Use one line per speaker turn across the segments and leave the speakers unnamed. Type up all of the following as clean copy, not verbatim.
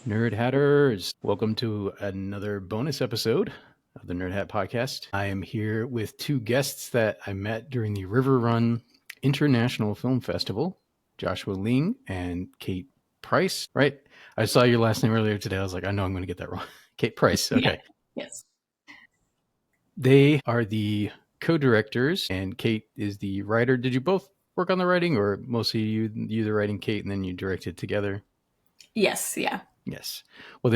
Nerdhatters, welcome to another bonus episode of the Nerdhat podcast. I am here with two guests that I met during the RiverRun International Film Festival, Joshua Ling and Kate Price, right? I saw your last name earlier today. I was like, I know I'm going to get that wrong. Kate Price, okay.
Yeah. Yes.
They are the co-directors, and Kate is the writer. Did you both work on the writing, or mostly you the writing, Kate, and then you directed together?
Yes, yeah.
Yes. Well,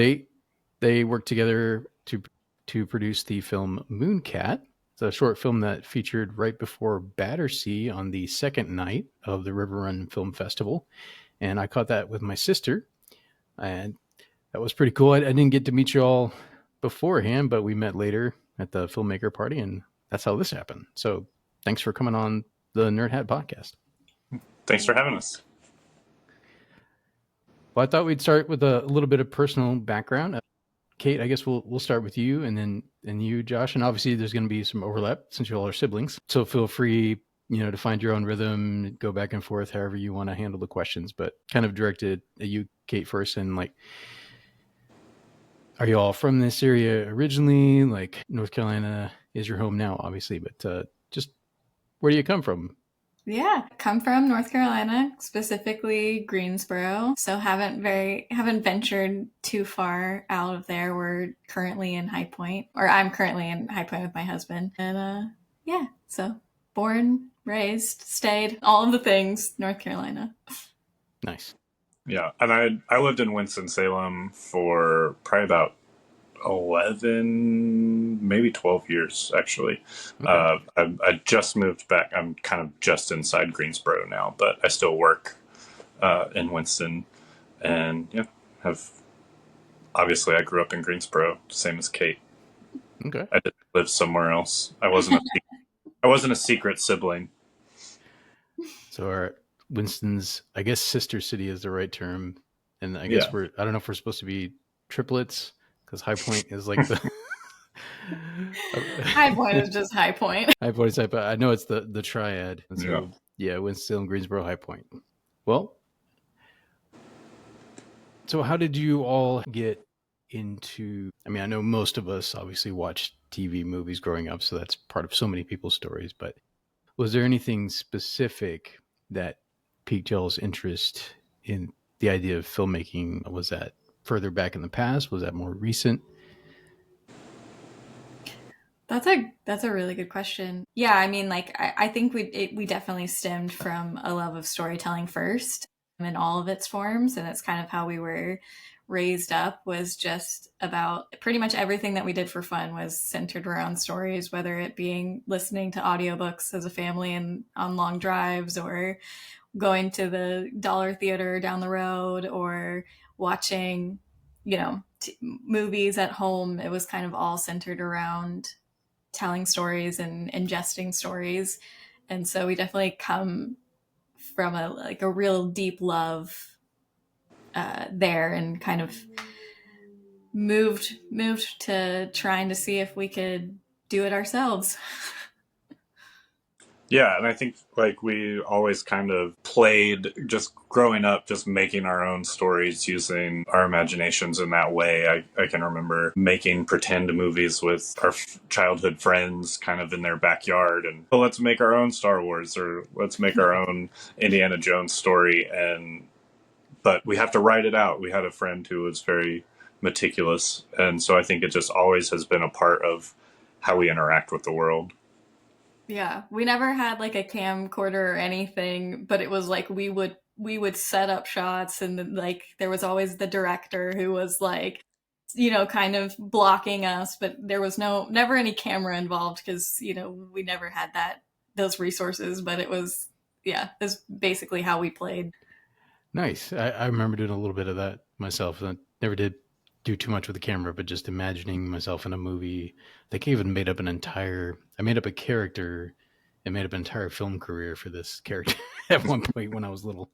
they worked together to produce the film Mooncat. It's a short film that featured right before Battersea on the second night of the RiverRun Film Festival, and I caught that with my sister, and that was pretty cool. I didn't get to meet you all beforehand, but we met later at the Filmmaker party, and that's how this happened. So, thanks for coming on the Nerdhat podcast.
Thanks for having us.
Well, I thought we'd start with a little bit of personal background. Kate, I guess we'll start with you, and then you, Josh, and obviously there's going to be some overlap since you all are siblings. So feel free, to find your own rhythm, go back and forth, however you want to handle the questions. But kind of directed at you, Kate, first, and are you all from this area originally? Like North Carolina is your home now, obviously, but just where do you come from?
Yeah, come from North Carolina, specifically Greensboro. So haven't ventured too far out of there. We're currently in High Point, or I'm currently in High Point with my husband. And so born, raised, stayed, all of the things, North Carolina.
Nice. Yeah, and I lived in Winston-Salem for probably about 11, maybe 12 years, actually. Okay. I just moved back. I'm kind of just inside Greensboro now, but I still work in Winston. And obviously I grew up in Greensboro, same as Kate.
Okay.
I didn't live somewhere else. I wasn't a secret sibling.
So our Winston's, I guess, sister city is the right term. And I guess I don't know if we're supposed to be triplets, because High Point is like the
High Point is just High Point.
High Point is High Point. I know it's the triad. And so Winston, Greensboro, High Point. Well, so how did you all get into? I mean, I know most of us obviously watched TV movies growing up, so that's part of so many people's stories. But was there anything specific that piqued y'all's interest in the idea of filmmaking? Was that further back in the past? Was that more recent?
That's a really good question. Yeah, I mean, I think we definitely stemmed from a love of storytelling first in all of its forms, and it's kind of how we were raised up, was just about pretty much everything that we did for fun was centered around stories, whether it being listening to audiobooks as a family and on long drives, or going to the dollar theater down the road, or watching, movies at home. It was kind of all centered around telling stories and ingesting stories. And so we definitely come from a real deep love there, and kind of moved to trying to see if we could do it ourselves.
Yeah, and I think we always kind of played, just growing up, just making our own stories using our imaginations in that way. I can remember making pretend movies with our childhood friends kind of in their backyard, and let's make our own Star Wars, or let's make our own Indiana Jones story, but we have to write it out. We had a friend who was very meticulous, and so I think it just always has been a part of how we interact with the world.
Yeah, we never had a camcorder or anything, but it was we would set up shots, and then, there was always the director who was kind of blocking us, but there was never any camera involved, because we never had those resources. But it was basically how we played.
Nice. I remember doing a little bit of that myself. I never did do too much with the camera, but just imagining myself in a movie. I think I even made up a character and made up an entire film career for this character at one point when I was little.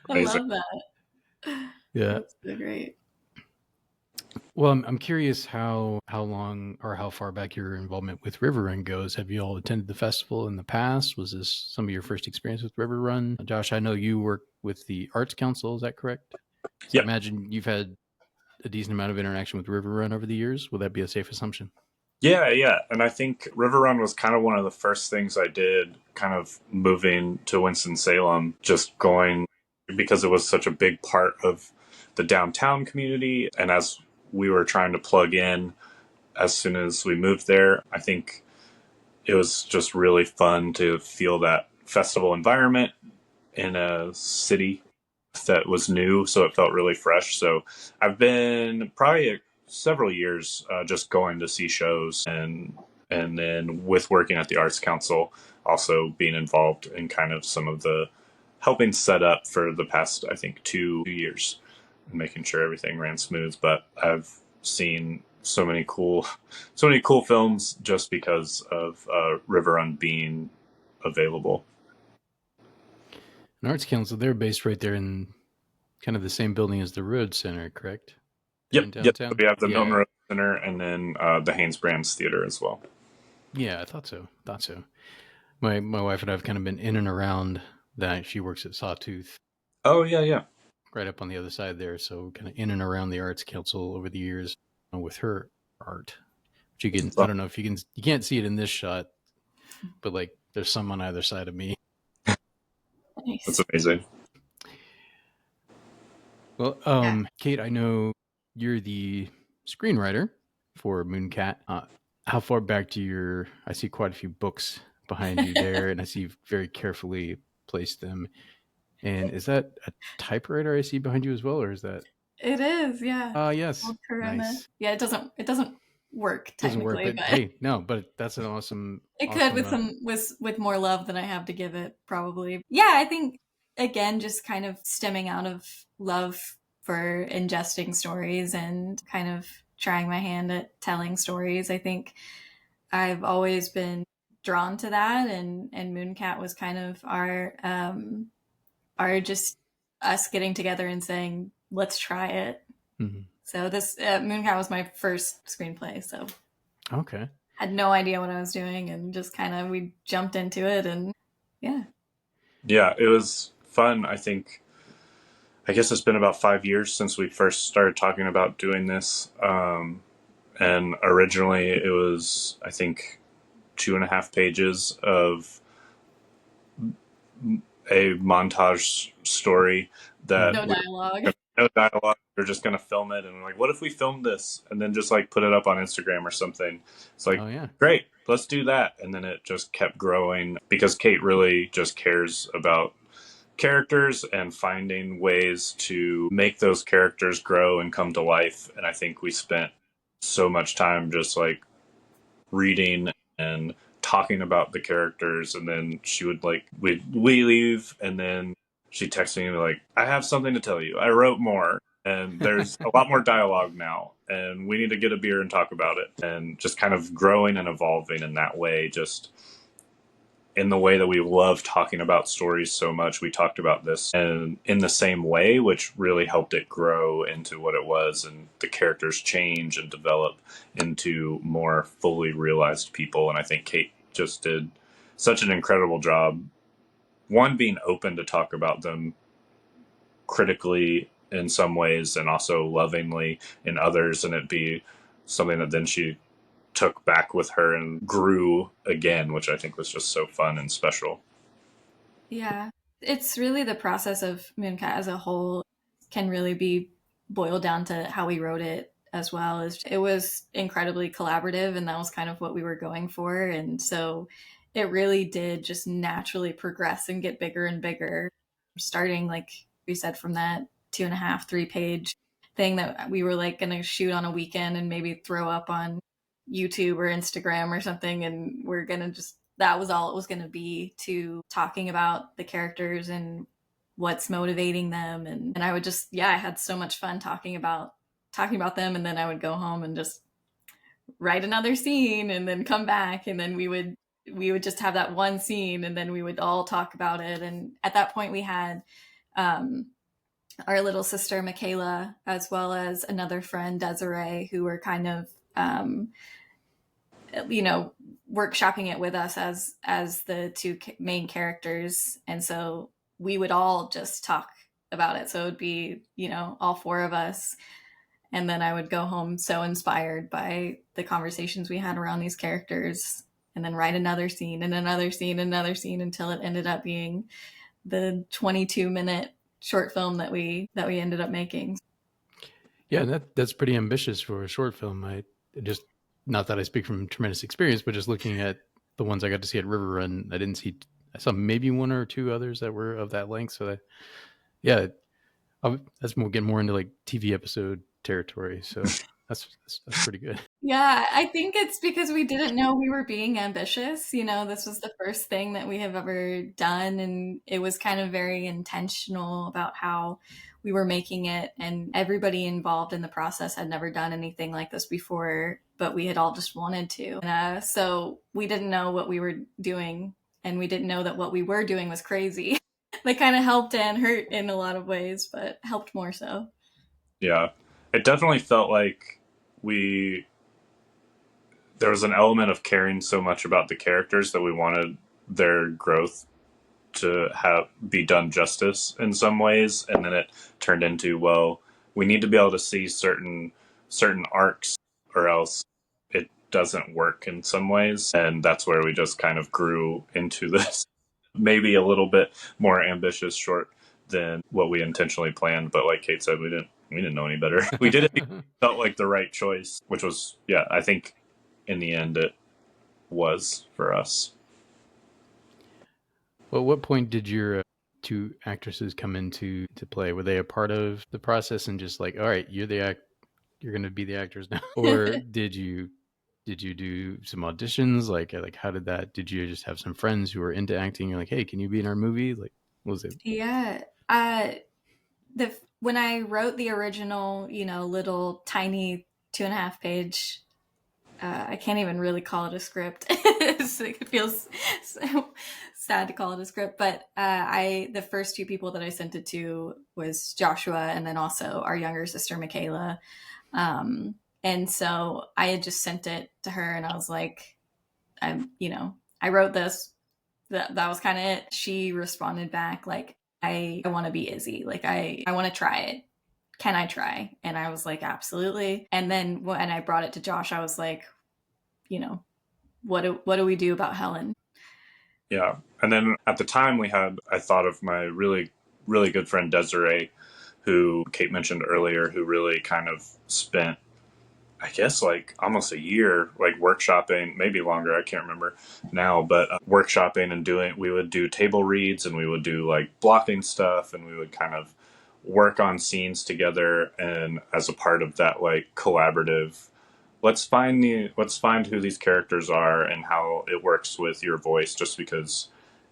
I love that.
Yeah.
That's so great.
Well, I'm curious how long or how far back your involvement with RiverRun goes. Have you all attended the festival in the past? Was this some of your first experience with RiverRun? Josh, I know you work with the Arts Council. Is that correct? So
yeah.
I imagine you've had a decent amount of interaction with RiverRun over the years. Would that be a safe assumption?
Yeah. And I think RiverRun was kind of one of the first things I did, kind of moving to Winston-Salem, just going because it was such a big part of the downtown community. And as we were trying to plug in as soon as we moved there, I think it was just really fun to feel that festival environment in a city that was new, so it felt really fresh. So I've been probably several years just going to see shows, and then with working at the Arts Council, also being involved in kind of some of the helping set up for the past, I think, 2 years, and making sure everything ran smooth. But I've seen so many cool films just because of RiverRun being available.
An Arts Council, they're based right there in kind of the same building as the Road Center, correct? There in
Yep. So
downtown?
we have the Milton
Yeah.
Road Center and then the Haynes Brands Theater as well.
Yeah, I thought so. My wife and I have kind of been in and around that. She works at Sawtooth,
Oh, yeah.
right up on the other side there. So kind of in and around the Arts Council over the years with her art. Which you can, I don't know if you can't see it in this shot, but like there's some on either side of me.
Nice.
That's amazing.
Well, Kate, I know you're the screenwriter for Mooncat. How far back do I see quite a few books behind you there, and I see you've very carefully placed them. And is that a typewriter I see behind you as well, or is that?
It is, yeah.
Yes.
Old Corona.
Nice.
Yeah, it doesn't work
Doesn't work,
technically,
but hey, no, but that's an awesome.
it
awesome,
could with more love than I have to give it, probably. Yeah, I think again, just kind of stemming out of love for ingesting stories and kind of trying my hand at telling stories. I think I've always been drawn to that, and Mooncat was kind of our just us getting together and saying, let's try it.
Mm-hmm.
So this Mooncat was my first screenplay, so
okay.
had no idea what I was doing, and just kind of we jumped into it, and yeah.
Yeah, it was fun. I guess it's been about 5 years since we first started talking about doing this. And originally it was, I think, 2.5 pages of a montage story that
No dialogue.
no dialogue. We're just going to film it. And we're like, what if we filmed this and then just like put it up on Instagram or something? It's like,
oh, yeah.
Great, let's do that. And then it just kept growing because Kate really just cares about characters and finding ways to make those characters grow and come to life. And I think we spent so much time just like reading and talking about the characters, and then she would like we leave, and then she'd text me like, I have something to tell you. I wrote more, and there's a lot more dialogue now, and we need to get a beer and talk about it. And just kind of growing and evolving in that way, just in the way that we love talking about stories so much. We talked about this and in the same way, which really helped it grow into what it was, and the characters change and develop into more fully realized people. And I think Kate just did such an incredible job, one, being open to talk about them critically in some ways and also lovingly in others, and it be something that then she took back with her and grew again, which I think was just so fun and special.
Yeah. It's really the process of Mooncat as a whole can really be boiled down to how we wrote it as well. It was incredibly collaborative, and that was kind of what we were going for. And so it really did just naturally progress and get bigger and bigger, starting, like we said, from that 2.5, 3 page thing that we were like going to shoot on a weekend and maybe throw up on YouTube or Instagram or something. And we're going to just, that was all it was going to be, to talking about the characters and what's motivating them. And I would just, I had so much fun talking about them. And then I would go home and just write another scene and then come back. And then we would just have that one scene, and then we would all talk about it. And at that point we had, our little sister Michaela, as well as another friend Desiree, who were kind of workshopping it with us as the two main characters. And so we would all just talk about it. So it would be, all four of us. And then I would go home so inspired by the conversations we had around these characters, and then write another scene and another scene and another scene until it ended up being the 22-minute short film that we ended up making.
Yeah, that's pretty ambitious for a short film. I just, not that I speak from tremendous experience, but just looking at the ones I got to see at RiverRun, I saw maybe one or two others that were of that length. So yeah, that's getting more into like TV episode territory. So that's pretty good.
Yeah, I think it's because we didn't know we were being ambitious. This was the first thing that we have ever done, and it was kind of very intentional about how we were making it, and everybody involved in the process had never done anything like this before, but we had all just wanted to. So we didn't know what we were doing, and we didn't know that what we were doing was crazy. That kind of helped and hurt in a lot of ways, but helped more so.
Yeah, it definitely felt like there was an element of caring so much about the characters that we wanted their growth to be done justice in some ways, and then it turned into, well, we need to be able to see certain arcs, or else it doesn't work in some ways. And that's where we just kind of grew into this maybe a little bit more ambitious short than what we intentionally planned. But like Kate said, we didn't know any better. We did it because it felt like the right choice, which was, yeah, I think in the end it was for us.
Well, what point did your two actresses come into play? Were they a part of the process and just like, all right, you're going to be the actors now, or did you do some auditions? Like how did that? Did you just have some friends who were into acting? You're like, hey, can you be in our movie? Like, what was it?
Yeah. When I wrote the original, little tiny 2.5 page, I can't even really call it a script. It feels so sad to call it a script, but the first two people that I sent it to was Joshua, and then also our younger sister Michaela. And so I had just sent it to her, and I was like, I wrote this. That was kind of it. She responded back like, I want to be Izzy. Like, I want to try it. Can I try? And I was like, absolutely. And then when I brought it to Josh, I was like, what do we do about Helen?
Yeah. And then at the time I thought of my really, really good friend Desiree, who Kate mentioned earlier, who really kind of spent, I guess, like almost a year, like workshopping, maybe longer, I can't remember now, but workshopping and we would do table reads, and we would do like blocking stuff, and we would kind of work on scenes together. And as a part of that, like collaborative, let's find who these characters are and how it works with your voice, just because,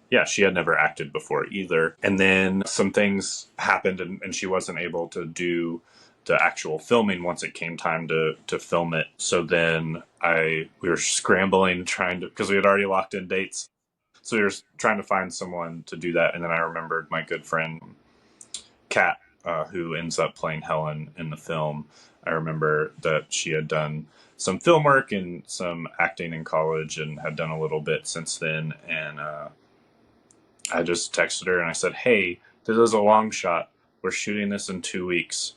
yeah, she had never acted before either. And then some things happened, and she wasn't able to do the actual filming once it came time to film it. So then we were scrambling because we had already locked in dates. So we were trying to find someone to do that. And then I remembered my good friend Kat, who ends up playing Helen in the film. I remember that she had done some film work and some acting in college, and had done a little bit since then. And I just texted her and I said, hey, this is a long shot. We're shooting this in 2 weeks.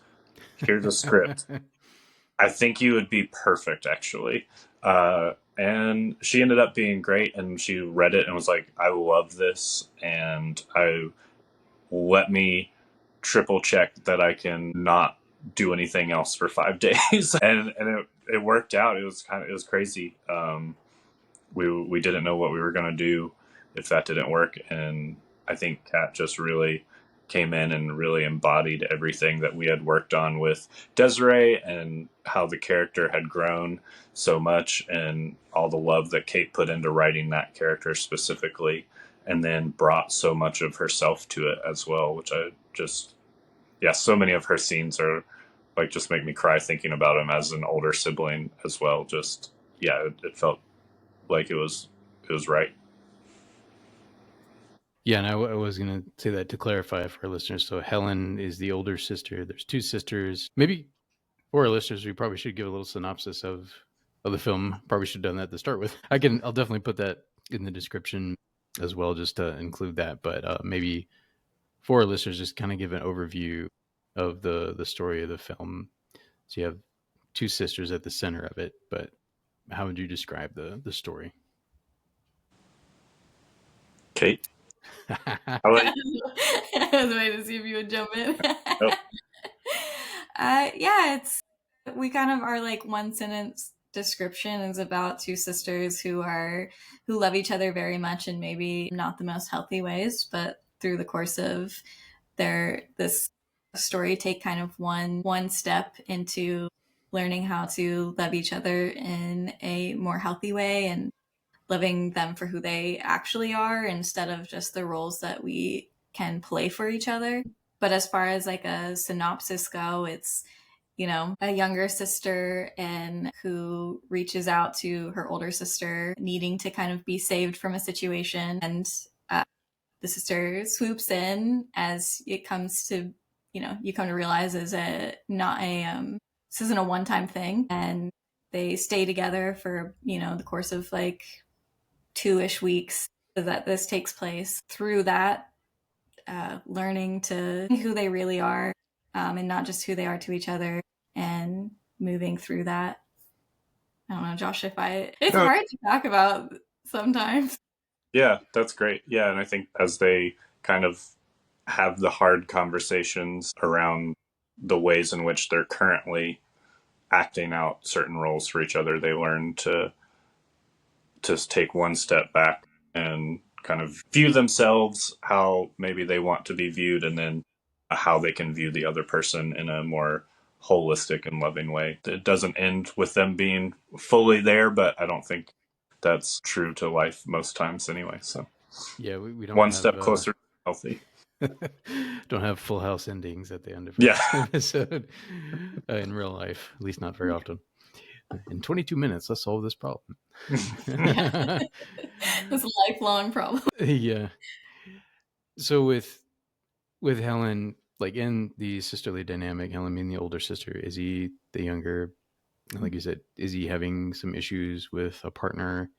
Here's a script. I think you would be perfect, actually. And she ended up being great, and she read it and was like, I love this, and let me triple check that I can not do anything else for 5 days. and it worked out. It was crazy. We didn't know what we were going to do if that didn't work, and I think Kat just really came in and really embodied everything that we had worked on with Desiree, and how the character had grown so much, and all the love that Kate put into writing that character specifically, and then brought so much of herself to it as well, which I just, yeah, so many of her scenes are like, just make me cry thinking about him as an older sibling as well. Just, yeah, it felt like it was right.
Yeah, and I was going to say that to clarify for our listeners. So Helen is the older sister. There's two sisters. Maybe for our listeners, we probably should give a little synopsis of the film. Probably should have done that to start with. I'll definitely put that in the description as well, just to include that. But maybe for our listeners, just kind of give an overview of the story of the film. So you have two sisters at the center of it, but how would you describe the story?
Kate, how about you?
I was waiting to see if you would jump in.
Oh,
Yeah, we kind of are like one sentence description is about two sisters who love each other very much and maybe not the most healthy ways, but through the course of this story take kind of one step into learning how to love each other in a more healthy way and loving them for who they actually are instead of just the roles that we can play for each other. But as far as like a synopsis go, it's a younger sister and who reaches out to her older sister needing to kind of be saved from a situation, and the sister swoops in as it comes to you come to realize is a not a this isn't a one-time thing, and they stay together for the course of like 2-ish weeks that this takes place. Through that, learning to who they really are, and not just who they are to each other, and moving through that. I don't know, Josh, it's
no,
hard to talk about sometimes.
yeah, that's great. Yeah, and I think as they kind of have the hard conversations around the ways in which they're currently acting out certain roles for each other, they learn to just take one step back and kind of view themselves how maybe they want to be viewed, and then how they can view the other person in a more holistic and loving way. It doesn't end with them being fully there, but I don't think that's true to life most times anyway. So
Yeah, we don't
one
have
step closer to healthy.
don't have full house endings at the end of
Yeah.
an episode in real life, at least not very often. In 22 minutes, let's solve this problem.
Yeah. This lifelong problem.
Yeah. So with Helen, like in the sisterly dynamic, Helen being the older sister, Izzy the younger, like you said, Izzy having some issues with a partner.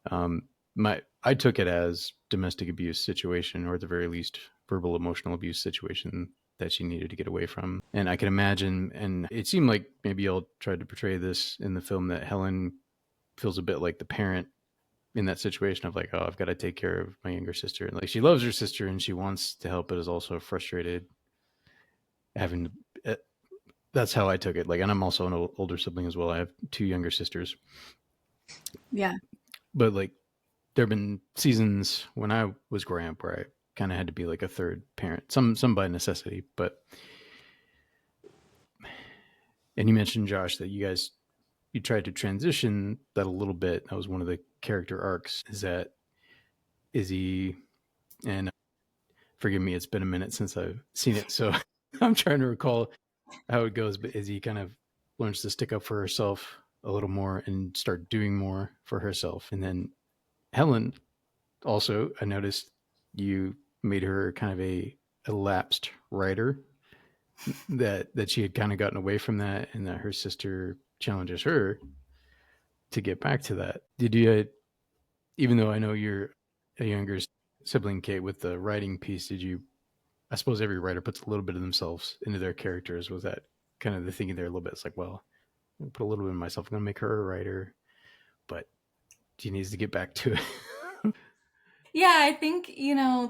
I took it as domestic abuse situation, or at the very least, verbal emotional abuse situation that she needed to get away from. And I can imagine, and it seemed like maybe y'all tried to portray this in the film, that Helen feels a bit like the parent in that situation of like, oh, I've got to take care of my younger sister. And like she loves her sister and she wants to help, but is also frustrated having to. That's how I took it. Like, and I'm also an older sibling as well. I have two younger sisters.
Yeah.
But like, there have been seasons when I was growing up where I kind of had to be like a third parent, some by necessity. But and you mentioned, Josh, that you tried to transition that a little bit. That was one of the character arcs. Is that Izzy, and forgive me, it's been a minute since I've seen it, so I'm trying to recall how it goes. But Izzy kind of learns to stick up for herself a little more and start doing more for herself. And then Helen, also, I noticed you made her kind of a lapsed writer, that she had kind of gotten away from that, and that her sister challenges her to get back to that. Did you, even though I know you're a younger sibling, Kate, with the writing piece, did you, I suppose every writer puts a little bit of themselves into their characters. Was that kind of the thinking there a little bit? It's like, well, I'll put a little bit of myself. I'm going to make her a writer, but she needs to get back to it.
Yeah, I think,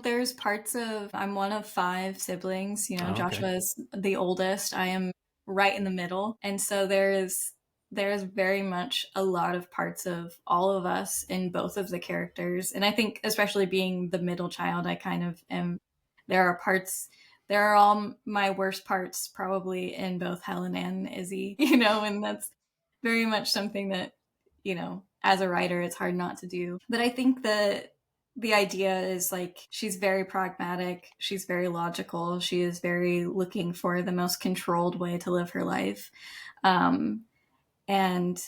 there's parts of, I'm one of 5 siblings,
Oh, okay.
Joshua is the oldest. I am right in the middle. And so there's very much a lot of parts of all of us in both of the characters. And I think especially being the middle child, I kind of am, there are all my worst parts probably in both Helen and Izzy, and that's very much something that, as a writer, it's hard not to do. But I think that the idea is like she's very pragmatic, she's very logical, she is very looking for the most controlled way to live her life, and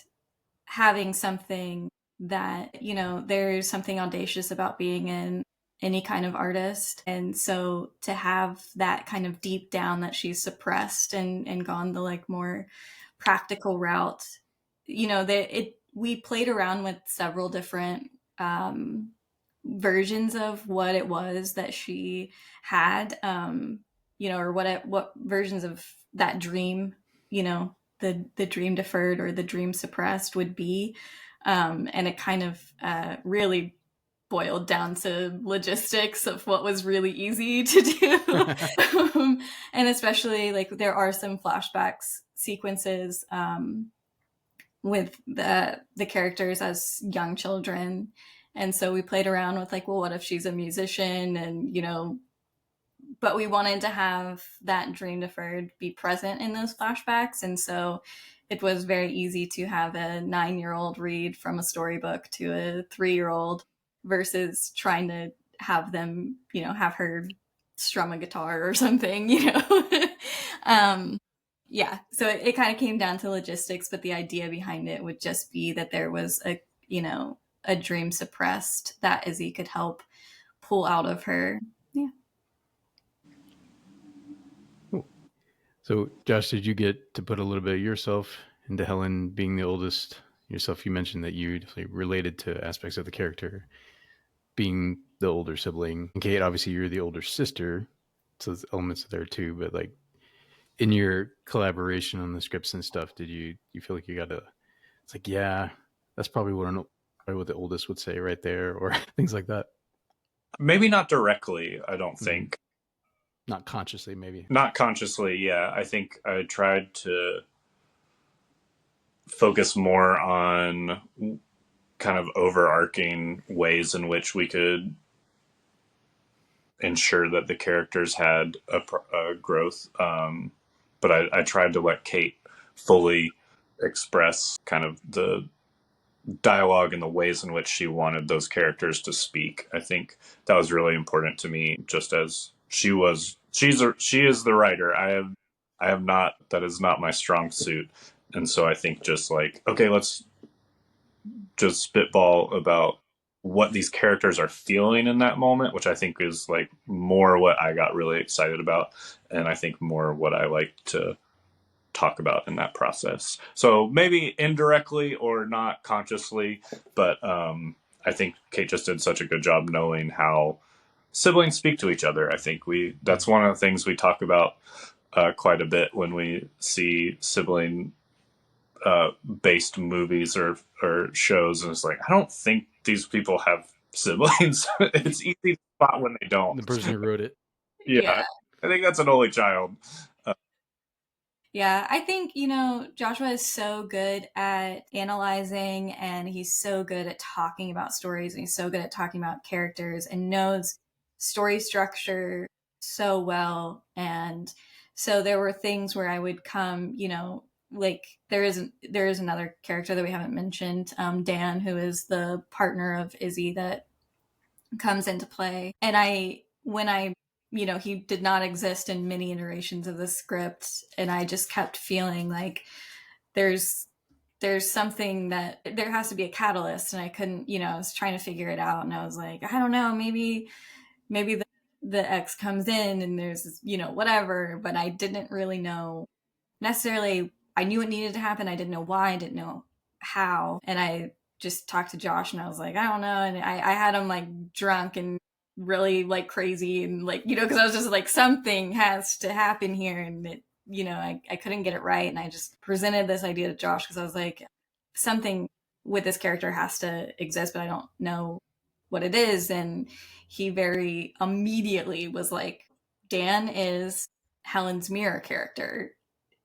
having something that there's something audacious about being in any kind of artist, and so to have that kind of deep down that she's suppressed and gone the like more practical route, we played around with several different versions of what it was that she had, or what versions of that dream, the dream deferred or the dream suppressed would be. And it kind of really boiled down to logistics of what was really easy to do. And especially like there are some flashbacks sequences with the characters as young children. And so we played around with like, well, what if she's a musician? And, you know, but we wanted to have that dream deferred be present in those flashbacks. And so it was very easy to have a 9-year-old read from a storybook to a 3-year-old versus trying to have them, you know, have her strum a guitar or something, you know. Yeah, so it kind of came down to logistics, but the idea behind it would just be that there was a, you know, a dream suppressed that Izzy could help pull out of her. Yeah.
So, Josh, did you get to put a little bit of yourself into Helen being the oldest yourself? You mentioned that you related to aspects of the character being the older sibling. And Kate, obviously, you're the older sister, so there's elements there too. But like in your collaboration on the scripts and stuff, did you feel like you got to? It's like, yeah, that's probably what the oldest would say right there, or things like that.
Maybe not directly, I don't think.
Not consciously, maybe.
Not consciously, yeah. I think I tried to focus more on kind of overarching ways in which we could ensure that the characters had a growth. But I tried to let Kate fully express kind of the dialogue and the ways in which she wanted those characters to speak. I think that was really important to me, just as she is the writer. I have not, that is not my strong suit. And so I think just like, okay, let's just spitball about what these characters are feeling in that moment, which I think is like more what I got really excited about. And I think more what I like to talk about in that process. So maybe indirectly or not consciously, but I think Kate just did such a good job knowing how siblings speak to each other. I think that's one of the things we talk about quite a bit when we see sibling based movies or shows, and it's like, I don't think these people have siblings. It's easy to spot when they don't.
The person who wrote it.
Yeah. I think that's an only child.
Yeah, I think, you know, Joshua is so good at analyzing and he's so good at talking about stories and he's so good at talking about characters and knows story structure so well. And so there were things where I would come, you know, like there is another character that we haven't mentioned, Dan, who is the partner of Izzy that comes into play. And when I you know, he did not exist in many iterations of the script, and I just kept feeling like there's something that there has to be a catalyst, and I couldn't, you know, I was trying to figure it out, and I was like, I don't know, maybe the X comes in and there's, you know, whatever, but I didn't really know necessarily. I knew it needed to happen. I didn't know why. I didn't know how. And I just talked to Josh and I was like, I don't know. And I had him like drunk and really like crazy and like, you know, because I was just like, something has to happen here. And it, you know, I couldn't get it right. And I just presented this idea to Josh because I was like, something with this character has to exist, but I don't know what it is. And he very immediately was like, Dan is Helen's mirror character.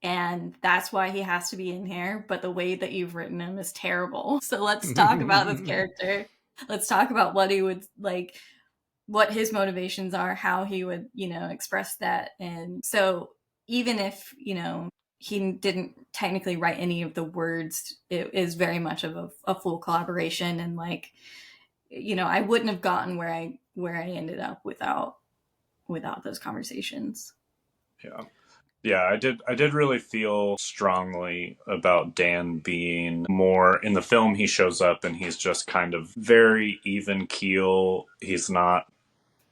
And that's why he has to be in here. But the way that you've written him is terrible. So let's talk about this character. Let's talk about what he would like, what his motivations are, how he would, you know, express that. And so even if, you know, he didn't technically write any of the words, it is very much of a full collaboration. And like, you know, I wouldn't have gotten where I ended up without those conversations.
Yeah. Yeah, I did really feel strongly about Dan being more in the film. He shows up and he's just kind of very even keel. He's not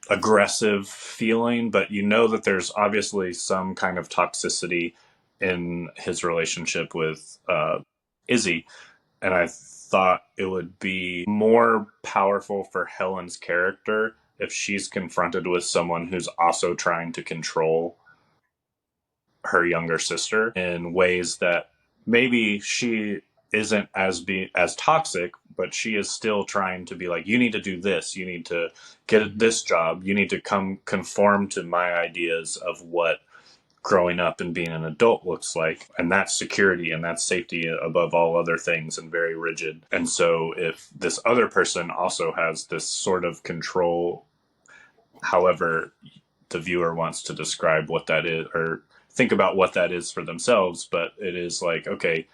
aggressive feeling, but you know that there's obviously some kind of toxicity in his relationship with Izzy. And I thought it would be more powerful for Helen's character if she's confronted with someone who's also trying to control her younger sister in ways that maybe she isn't as toxic, but she is still trying to be like, you need to do this, you need to get this job, you need to come conform to my ideas of what growing up and being an adult looks like, and that's security and that's safety above all other things, and very rigid. And so if this other person also has this sort of control, however the viewer wants to describe what that is or think about what that is for themselves, but it is like, okay,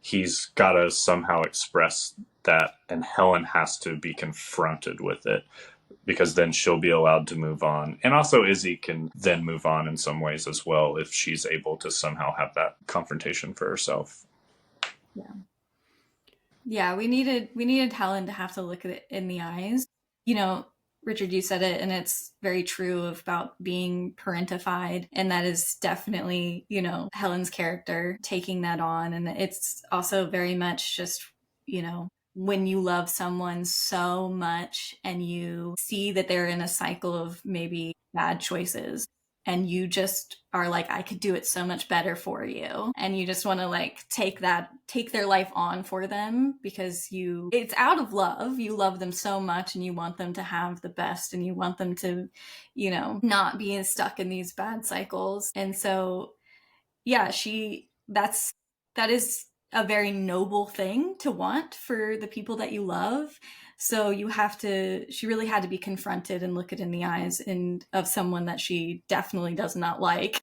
he's got to somehow express that, and Helen has to be confronted with it, because then she'll be allowed to move on. And also Izzy can then move on in some ways as well, if she's able to somehow have that confrontation for herself.
Yeah. Yeah, we needed Helen to have to look at it in the eyes. You know, Richard, you said it, and it's very true about being parentified. And that is definitely, Helen's character taking that on. And it's also very much just, when you love someone so much and you see that they're in a cycle of maybe bad choices, and you just are like, I could do it so much better for you, and you just want to like take their life on for them, because it's out of love. You love them so much and you want them to have the best, and you want them to not be stuck in these bad cycles. And so yeah, that is a very noble thing to want for the people that you love. So she really had to be confronted and look it in the eyes of someone that she definitely does not like,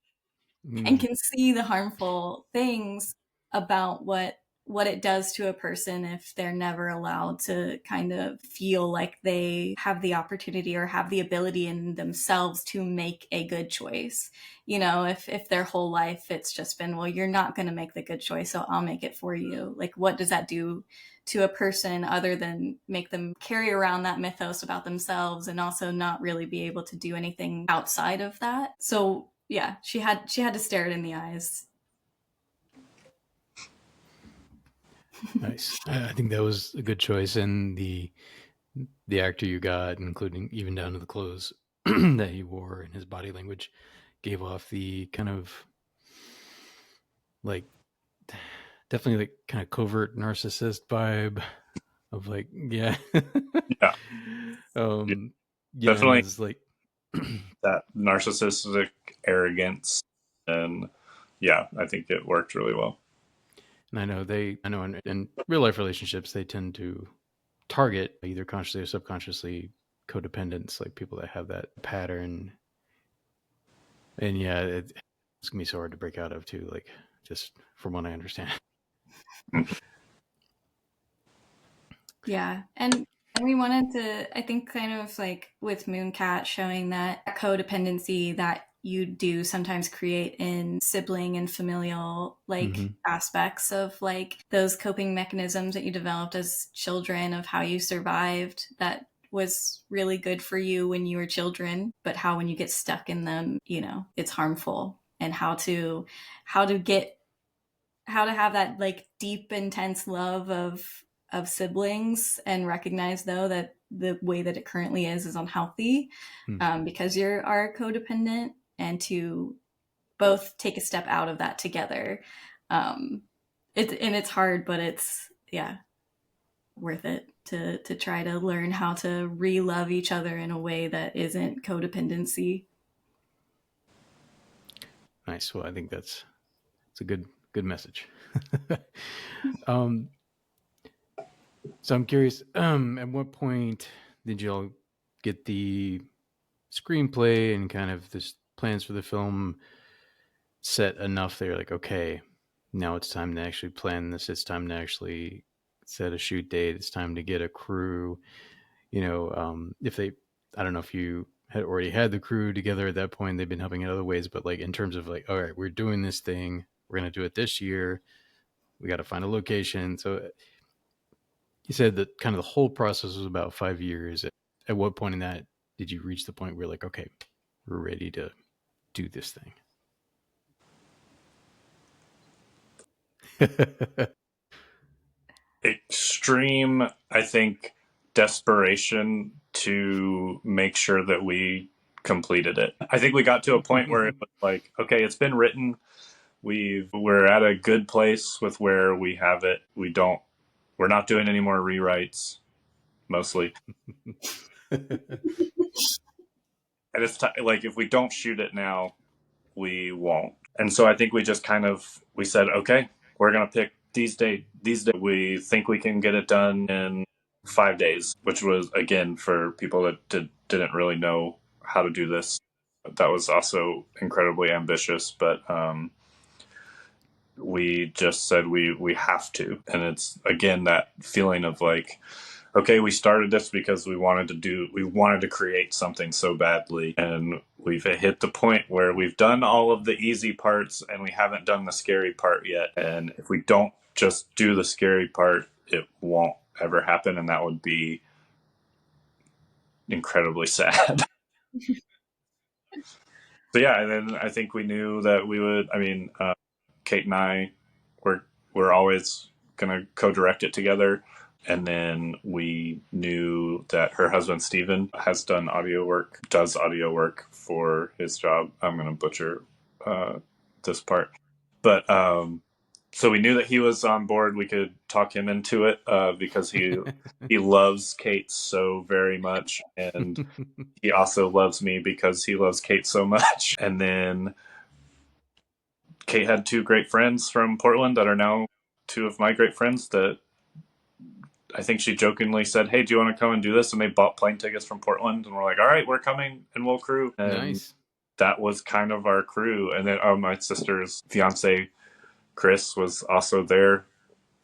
and can see the harmful things about what it does to a person if they're never allowed to kind of feel like they have the opportunity or have the ability in themselves to make a good choice. If their whole life it's just been, well, you're not going to make the good choice, so I'll make it for you. Like, what does that do to a person other than make them carry around that mythos about themselves, and also not really be able to do anything outside of that? So yeah, she had to stare it in the eyes.
Nice. I think that was a good choice, and the actor you got, including even down to the clothes that he wore and his body language, gave off the kind of like definitely like kind of covert narcissist vibe of like, yeah.
Yeah.
Yeah, and
Definitely
it's like
that narcissistic arrogance. And yeah, I think it worked really well.
and I know in real life relationships they tend to target either consciously or subconsciously codependents, like people that have that pattern. And yeah, it's gonna be so hard to break out of too, like just from what I understand.
Yeah. And we wanted to, I think, kind of like with Mooncat, showing that codependency that you do sometimes create in sibling and familial aspects of like those coping mechanisms that you developed as children, of how you survived, that was really good for you when you were children, but how when you get stuck in them, it's harmful. And how to have that like deep, intense love of siblings, and recognize though that the way that it currently is unhealthy, because you are codependent, and to both take a step out of that together. It's hard, but it's worth it to try to learn how to re-love each other in a way that isn't codependency.
Nice. Well, I think it's a good message. So I'm curious, at what point did y'all get the screenplay and kind of the plans for the film set enough that you're like, okay, now it's time to actually plan this. It's time to actually set a shoot date. It's time to get a crew. If they, I don't know if you had already had the crew together at that point, they've been helping in other ways, but like in terms of like, all right, we're doing this thing. We're going to do it this year. We got to find a location. So you said that kind of the whole process was about 5 years. At what point in that did you reach the point where you're like, okay, we're ready to do this thing?
Extreme, I think, desperation to make sure that we completed it. I think we got to a point where it was like, okay, it's been written. we're at a good place with where we have it. We're not doing any more rewrites, mostly. And it's like, if we don't shoot it now, we won't. And so I think we just we said, okay, we're going to pick these days. We think we can get it done in 5 days, which was, again, for people that didn't really know how to do this, that was also incredibly ambitious. But we just said we have to. And it's, again, that feeling of like, okay, we started this because we wanted to create something so badly, and we've hit the point where we've done all of the easy parts and we haven't done the scary part yet. And if we don't just do the scary part, it won't ever happen, and that would be incredibly sad. So yeah, and then I think we knew that we would. I mean, Kate and I we're always gonna co-direct it together. And then we knew that her husband, Steven, does audio work for his job. I'm going to butcher this part. But so we knew that he was on board. We could talk him into it because he loves Kate so very much. And he also loves me because he loves Kate so much. And then Kate had two great friends from Portland that are now two of my great friends that I think she jokingly said, "Hey, do you want to come and do this?" And they bought plane tickets from Portland, and we're like, "All right, we're coming, and we'll crew." And
Nice.
that was kind of our crew. And then my sister's fiance, Chris, was also there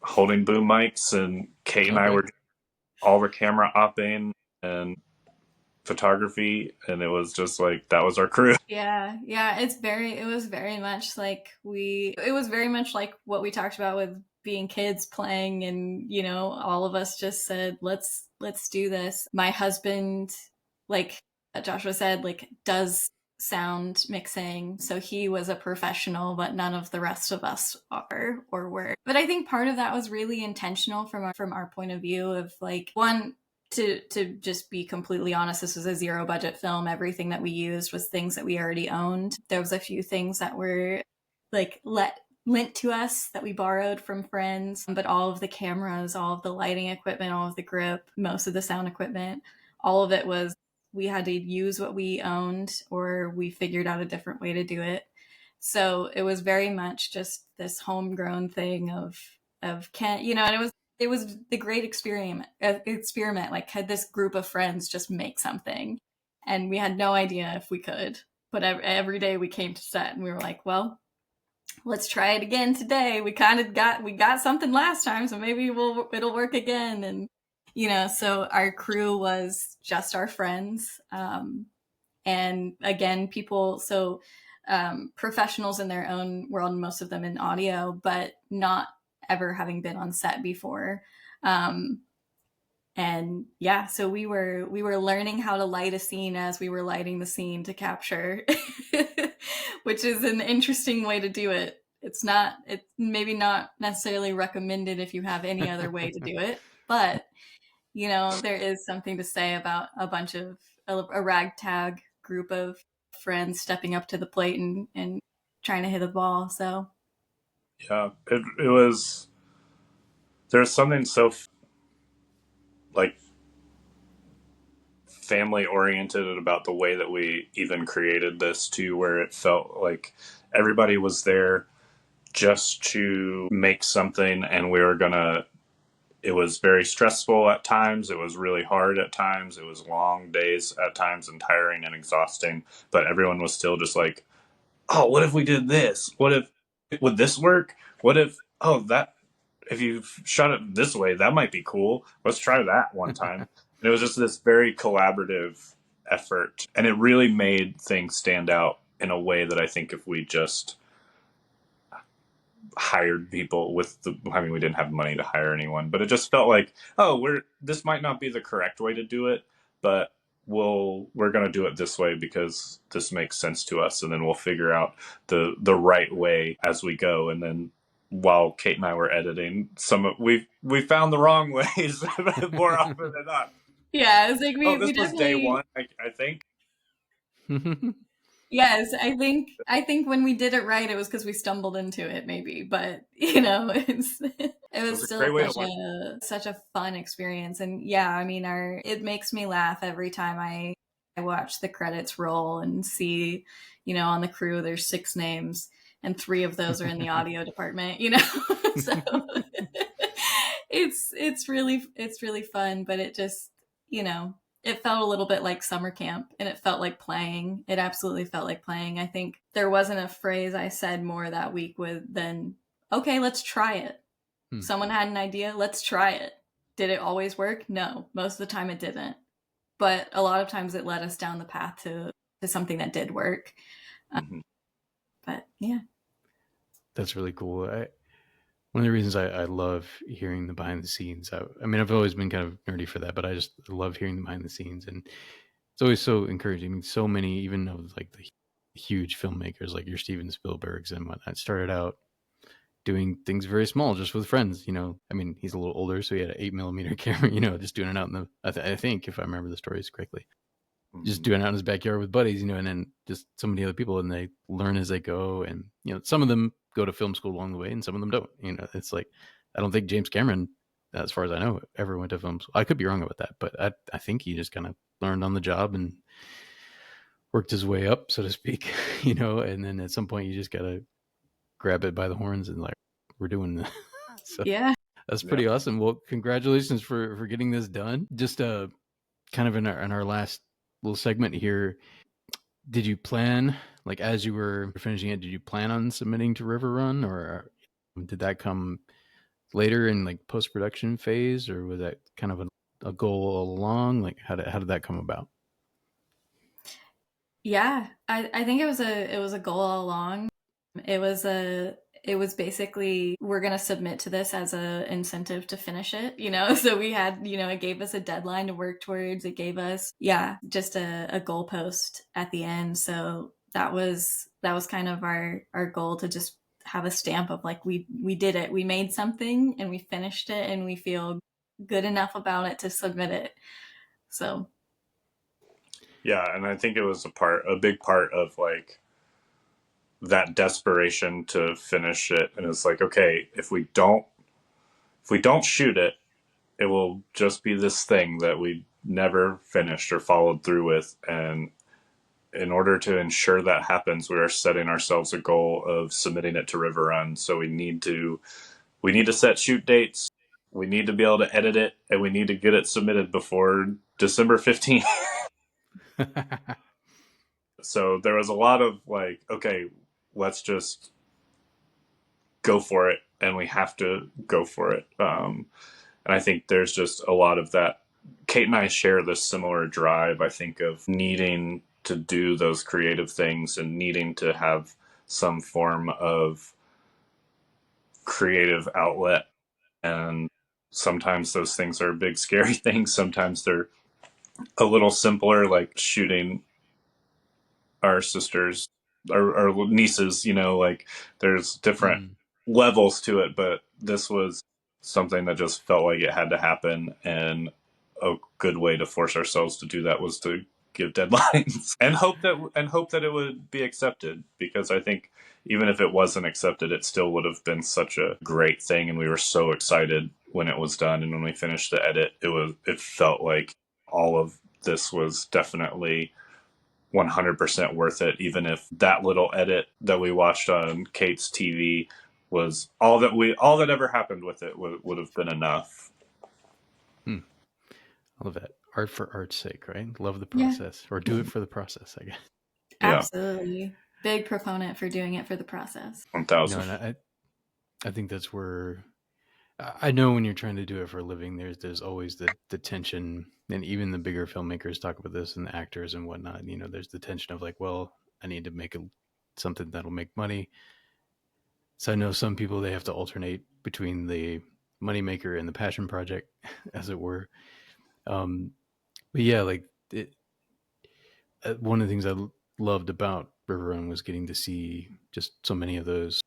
holding boom mics, and Kate and I were all the camera opping and photography, and it was just like, that was our crew.
Yeah, it was very much like what we talked about with being kids playing, and all of us just said, let's do this. My husband, like Joshua said, like does sound mixing, so he was a professional, but none of the rest of us are or were. But I think part of that was really intentional from our point of view of like, one, to just be completely honest, this was a zero budget film. Everything that we used was things that we already owned. There was a few things that were like lent to us that we borrowed from friends, but all of the cameras, all of the lighting equipment, all of the grip, most of the sound equipment, all of it was, we had to use what we owned, or we figured out a different way to do it. So it was very much just this homegrown thing of and it was the great experiment. Like, had this group of friends just make something, and we had no idea if we could. But every day we came to set, and we were like, well, let's try it again today. We got something last time, so maybe it'll work again. And so our crew was just our friends, and again, people. So professionals in their own world, most of them in audio, but not ever having been on set before. And yeah, so we were learning how to light a scene as we were lighting the scene to capture, which is an interesting way to do it. It's maybe not necessarily recommended if you have any other way to do it, but there is something to say about a ragtag group of friends stepping up to the plate and trying to hit a ball. So
yeah, it was, there's something so like family oriented about the way that we even created this too, where it felt like everybody was there just to make something, and it was very stressful at times. It was really hard at times. It was long days at times, and tiring and exhausting. But everyone was still just like, oh, what if we did this? Would this work? What if, if you shot it this way, that might be cool. Let's try that one time. And it was just this very collaborative effort. And it really made things stand out in a way that I think if we just hired people we didn't have money to hire anyone, but it just felt like, this might not be the correct way to do it, but we're going to do it this way because this makes sense to us, and then we'll figure out the right way as we go. And then while Kate and I were editing, we found the wrong ways more often than not.
Yeah, it's like
this was day one, I think.
Yes, I think when we did it right, it was because we stumbled into it, maybe. But it
It
was
was a
still
great way to
such
learn.
a fun experience. And yeah, I mean, our it makes me laugh every time I watch the credits roll and see, on the crew there's 6 names and 3 of those are in the audio department. So it's really fun, but it just you know it felt a little bit like summer camp, and it felt like playing. It absolutely felt like playing. I think there wasn't a phrase I said more that week than okay, let's try it.
Hmm.
Someone had an idea, let's try it. Did it always work? No, most of the time it didn't, but a lot of times it led us down the path to something that did work.
Mhm.
But yeah.
That's really cool. One of the reasons I love hearing the behind the scenes. I mean, I've always been kind of nerdy for that, but I just love hearing the behind the scenes, and it's always so encouraging. I mean, so many, even of like the huge filmmakers like your Steven Spielbergs and whatnot, started out doing things very small, just with friends. I mean, he's a little older, so he had an 8 millimeter camera. Just doing it out in the. I think if I remember the stories correctly, just
Mhm.
doing it out in his backyard with buddies, and then just so many other people, and they learn as they go. And some of them go to film school along the way, and some of them don't. It's like I don't think James Cameron, as far as I know, ever went to film school. I could be wrong about that, but I think he just kind of learned on the job and worked his way up, so to speak. And then at some point you just gotta grab it by the horns and like we're doing this. So
Yeah.
that's
Yeah.
pretty awesome. Well, congratulations for getting this done. Just kind of in our last little segment here, did you plan, like as you were finishing it, did you plan on submitting to RiverRun, or did that come later in like post-production phase, or was that kind of a goal all along? Like how did that come about?
Yeah, I think it was a goal all along. It was a it was basically we're gonna submit to this as a incentive to finish it, So we had, it gave us a deadline to work towards. It gave us, yeah, just a goalpost at the end. So that was kind of our goal, to just have a stamp of like we did it. We made something and we finished it and we feel good enough about it to submit it. So
Yeah, and I think it was a big part of like that desperation to finish it. And it's like, okay, if we don't shoot it, it will just be this thing that we never finished or followed through with. And in order to ensure that happens, we are setting ourselves a goal of submitting it to RiverRun. So we need to set shoot dates. We need to be able to edit it, and we need to get it submitted before December 15th. So there was a lot of like, okay, let's just go for it, and we have to go for it. And I think there's just a lot of that. Kate and I share this similar drive, I think, of needing to do those creative things and needing to have some form of creative outlet. And sometimes those things are big, scary things. Sometimes they're a little simpler, like shooting our sisters, our nieces, like there's different
Mm.
levels to it, but this was something that just felt like it had to happen. And a good way to force ourselves to do that was to give deadlines and hope that it would be accepted, because I think even if it wasn't accepted, it still would have been such a great thing, and we were so excited when it was done. And when we finished the edit, it felt like all of this was definitely 100% worth it, even if that little edit that we watched on Kate's TV was all that ever happened with it would have been enough.
Hmm. I love that. Art for art's sake, right? Love the
yeah,
process, or do it for the process, I guess.
Yeah,
absolutely. Big proponent for doing it for the process.
1,000.
And I think that's where I know when you're trying to do it for a living, there's always the tension, and even the bigger filmmakers talk about this, and the actors and whatnot. There's the tension of like, well, I need to make something that'll make money. So I know some people, they have to alternate between the moneymaker and the passion project, as it were. Um, but yeah, like one of the things I loved about River Run was getting to see just so many of those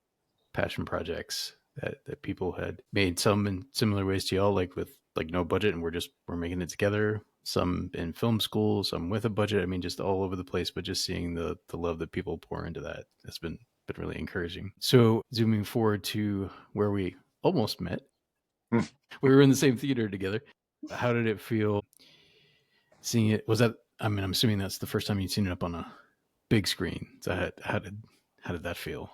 passion projects that people had made, some in similar ways to y'all, like with like no budget, and we're making it together. some in film school, some with a budget. I mean, just all over the place. But just seeing the love that people pour into that has been really encouraging. So zooming forward to where we almost met, we were in the same theater together. How did it feel seeing it? Was that? I mean, I'm assuming that's the first time you'd seen it up on a big screen. So how did that feel?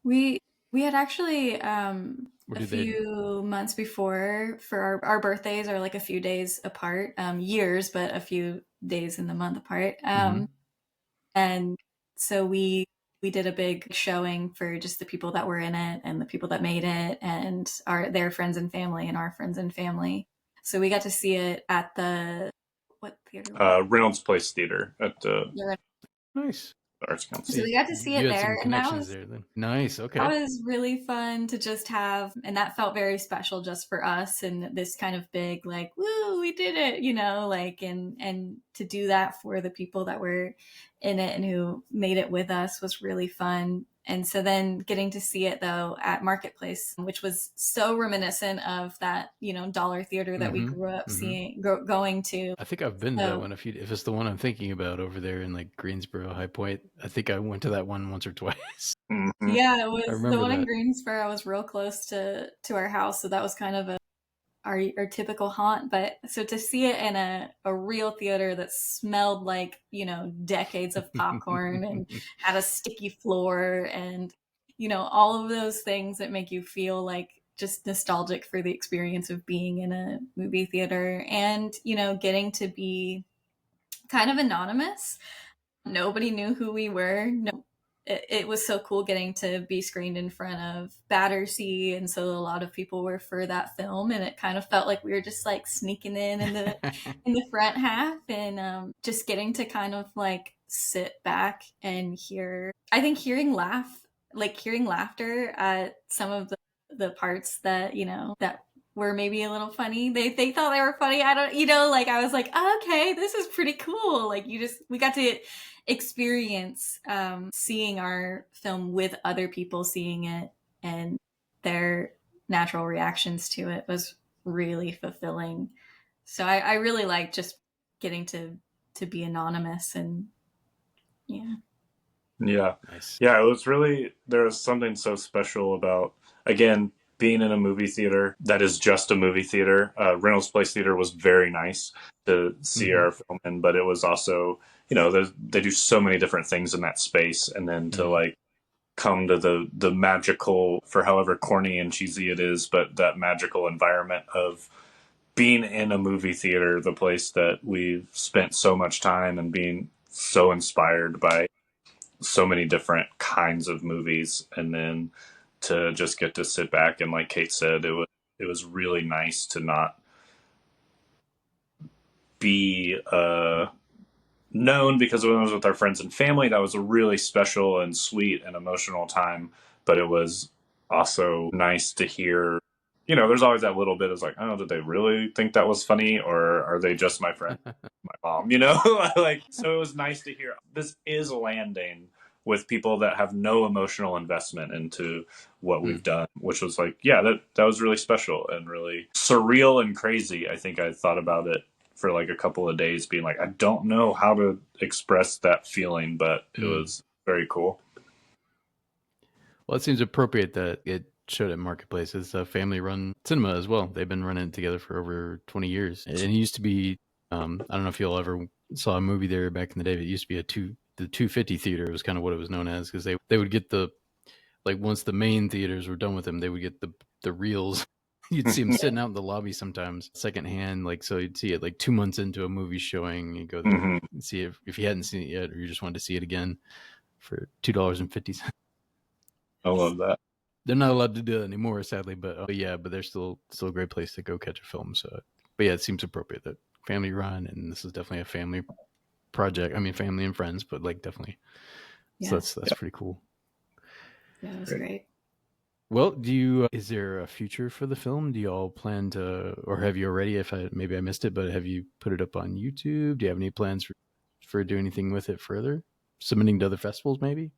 We had actually
Or
a
did they?
few months before, for our birthdays are like a few days apart, years, but a few days in the month apart. And so we did a big showing for just the people that were in it and the people that made it and their friends and family and our friends and family. So we got to see it at the what theater?
Reynolds Place Theater at the
Nice.
Arts Council.
So we got to see
You
it
had
there,
some
and
connections there then. Nice. Okay.
that was really fun to just have, and that felt very special just for us, and this kind of big like, woo, we did it, you know, like, and to do that for the people that were in it and who made it with us was really fun. And so then getting to see it though at Marketplace, which was so reminiscent of that, you know, dollar theater that we grew up seeing, going to.
I think I've been to that one. If it's the one I'm thinking about over there in like Greensboro, High Point, I think I went to that one once or twice.
Yeah, it was the one
that.
in Greensboro. Was real close to our house, so that was kind of our typical haunt. But so to see it in a real theater that smelled like, you know, decades of popcorn and had a sticky floor and, you know, all of those things that make you feel like just nostalgic for the experience of being in a movie theater, and, you know, getting to be kind of anonymous. Nobody knew who we were. It was so cool getting to be screened in front of Battersea, and so a lot of people were for that film, and it kind of felt like we were just like sneaking in the in the front half, and just getting to kind of like sit back and hear. I think hearing laughter at some of the parts that, you know, that were maybe a little funny. They thought they were funny. I don't, you know, like I was like, oh, okay, this is pretty cool. Like we got to experience seeing our film with other people seeing it, and their natural reactions to it was really fulfilling. So I really like just getting to be anonymous, and yeah.
Nice.
Yeah, it was really, there was something so special about, again, being in a movie theater that is just a movie theater. Reynolds Place Theater was very nice to see our film in, but it was also, you know, they do so many different things in that space, and then to like come to the magical, for however corny and cheesy it is, but that magical environment of being in a movie theater, the place that we've spent so much time and being so inspired by so many different kinds of movies, and then to just get to sit back and, like Kate said, it was really nice to not be known, because when I was with our friends and family, that was a really special and sweet and emotional time. But it was also nice to hear, you know, there's always that little bit of like, oh, did they really think that was funny, or are they just my friend, my mom, you know? Like, so it was nice to hear this is landing with people that have no emotional investment into what we've done, which was like, yeah, that was really special and really surreal and crazy. I think I thought about it for like a couple of days, being like, I don't know how to express that feeling, but it was very cool.
Well, it seems appropriate that it showed at Marketplace. It's a family-run cinema as well. They've been running it together for over 20 years. And it used to be, I don't know if you'll ever saw a movie there back in the day, but it used to be the 250 theater was kind of what it was known as, because they would get like once the main theaters were done with them, they would get the reels. You'd see them sitting out in the lobby sometimes, secondhand. Like, so you'd see it like 2 months into a movie showing, you go there and see if you hadn't seen it yet, or you just wanted to see it again for $2.50.
I love that.
They're not allowed to do that anymore, sadly, but yeah, but they're still a great place to go catch a film. So, but yeah, it seems appropriate that family run, and this is definitely a family project. I mean, family and friends, but like definitely. Yeah. So that's pretty cool.
Yeah, it was great.
Well, is there a future for the film? Do you all plan to, or have you already, maybe I missed it, but have you put it up on YouTube? Do you have any plans for doing anything with it further? Submitting to other festivals, maybe?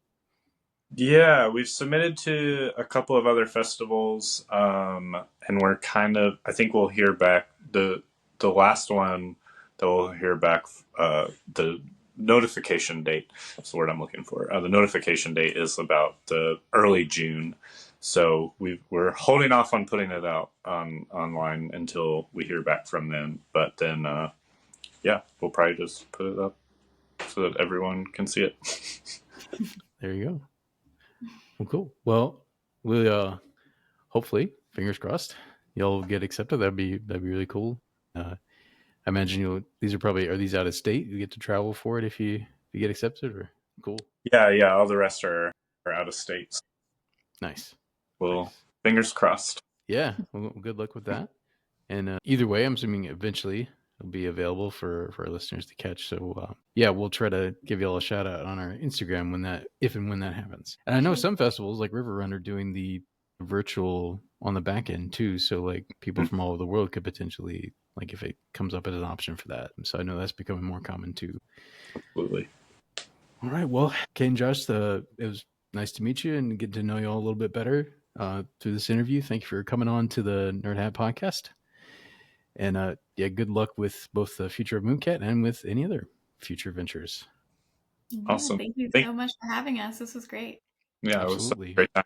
Yeah, we've submitted to a couple of other festivals, and we're I think we'll hear back. The last one they'll hear back. The notification date, that's the word I'm looking for. The notification date is about the early June. So we're holding off on putting it out online until we hear back from them. But then, we'll probably just put it up so that everyone can see it.
There you go. Well, cool. Well, we'll hopefully, fingers crossed, you'll get accepted. That'd be really cool. I imagine these are these out of state? You get to travel for it if you get accepted, or cool?
Yeah. All the rest are out of state.
Nice.
Well,
nice.
Fingers crossed.
Yeah. Well, good luck with that. And either way, I'm assuming eventually it'll be available for our listeners to catch. So we'll try to give you all a shout out on our Instagram if and when that happens. And I know some festivals like RiverRun are doing the virtual on the back end too. So like people from all over the world could potentially, like if it comes up as an option for that. So I know that's becoming more common too.
Absolutely.
All right. Well, Kane, Josh, it was nice to meet you and get to know you all a little bit better through this interview. Thank you for coming on to the Nerdhat podcast. And good luck with both the future of Mooncat and with any other future ventures.
Awesome.
Thank you so much for having us. This was great.
Yeah,
absolutely.
It was a great time.